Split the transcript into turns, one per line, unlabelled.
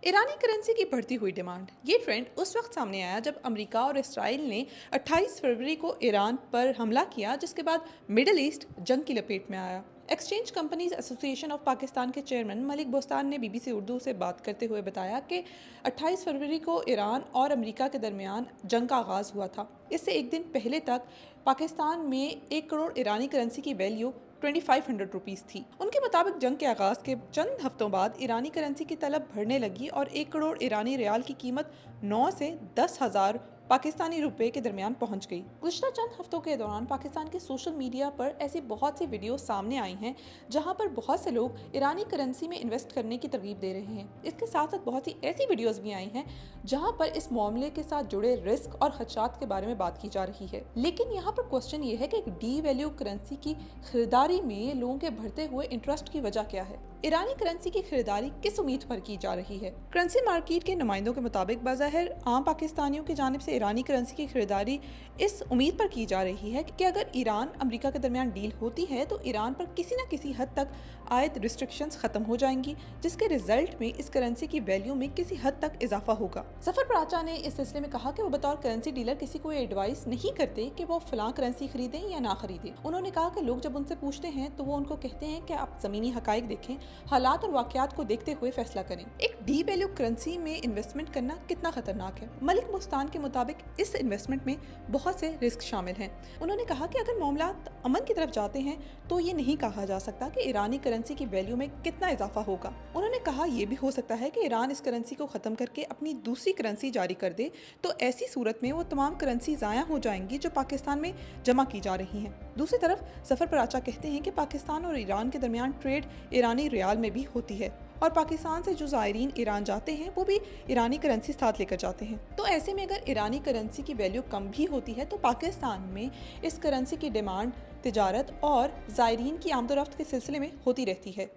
ईरानी currency की बढ़ती हुई डिमांड। ये ट्रेंड उस वक्त सामने आया जब अमेरिका और इसराइल ने 28 फरवरी को ईरान पर हमला किया, जिसके बाद मिडिल ईस्ट जंग की लपेट में आया। Exchange companies association of Pakistan के चेयरमैन मलिक बोस्तान ने बीबीसी उर्दू से बात करते हुए बताया कि 28 फरवरी को ईरान और अमेरिका के दरमियान जंग का आगाज़ हुआ था। इससे एक दिन पहले तक पाकिस्तान में 1 करोड़ ईरानी करेंसी की वैल्यू 2500 रुपीज़ थी। उनके मुताबिक जंग के आगाज़ के चंद हफ्तों बाद ईरानी करेंसी की तलब बढ़ने लगी और 1 करोड़ ईरानी रियाल की कीमत 9 से 10,000 पाकिस्तानी रुपए के दरमियान पहुंच गई। गुज़श्ता चंद हफ्तों के दौरान पाकिस्तान के सोशल मीडिया पर ऐसी बहुत सी वीडियो सामने आई हैं जहां पर बहुत से लोग ईरानी करेंसी में इन्वेस्ट करने की तरगीब दे रहे हैं। इसके साथ साथ बहुत सी ऐसी वीडियोस भी आई हैं जहां पर इस मामले के साथ जुड़े रिस्क और खदशात के बारे में बात की जा रही है। लेकिन यहाँ पर क्वेश्चन ये है कि डी वैल्यू करेंसी की खरीदारी में लोगों के बढ़ते हुए इंटरेस्ट की वजह क्या है? ईरानी करेंसी की खरीदारी किस उम्मीद पर की जा रही है? करेंसी मार्केट के नुमाइंदों के मुताबिक बाज़ाहिर आम पाकिस्तानियों की जानिब से ईरानी करेंसी की खरीदारी इस उम्मीद पर की जा रही है कि अगर ईरान अमेरिका के दरमियान डील होती है तो ईरान पर किसी न किसी हद तक आयद रिस्ट्रिक्शंस खत्म हो जाएंगी, जिसके रिजल्ट में इस करेंसी की वैल्यू में किसी हद तक इजाफा होगा। जफर पराचा ने इस सिलसिले में कहा कि वो बतौर करेंसी डीलर किसी को एडवाइस नहीं करते कि वो फलां करेंसी खरीदें या ना खरीदें। उन्होंने कहा कि लोग जब उनसे पूछते हैं तो वो उनको कहते हैं कि आप ज़मीनी हकाइक देखें, हालात और वाक़यात को देखते हुए फैसला करें। एक डी वैल्यू करेंसी में इन्वेस्टमेंट करना कितना खतरनाक है? मलिक मुस्तान के मुताबिक इस इन्वेस्टमेंट में बहुत से रिस्क शामिल हैं। उन्होंने कहा कि अगर मामलात अमन की तरफ जाते हैं तो ये नहीं कहा जा सकता कि ईरानी करेंसी की वैल्यू में कितना इजाफा होगा। उन्होंने कहा यह भी हो सकता है कि ईरान इस करेंसी को ख़त्म करके अपनी दूसरी करेंसी जारी कर दे, तो ऐसी सूरत में वो तमाम करेंसी ज़ाया हो जाएंगी जो पाकिस्तान में जमा की जा रही हैं। दूसरी तरफ जफर पराचा कहते हैं कि पाकिस्तान और ईरान के दरमियान ट्रेड ईरानी रियाल में भी होती है और पाकिस्तान से जो ज़ायरीन ईरान जाते हैं वो भी ईरानी करेंसी साथ लेकर जाते हैं। तो ऐसे में अगर ईरानी करेंसी की वैल्यू कम भी होती है तो पाकिस्तान में इस करेंसी की डिमांड तिजारत और ज़ायरीन की आमदोरफ्त के सिलसिले में होती रहती है।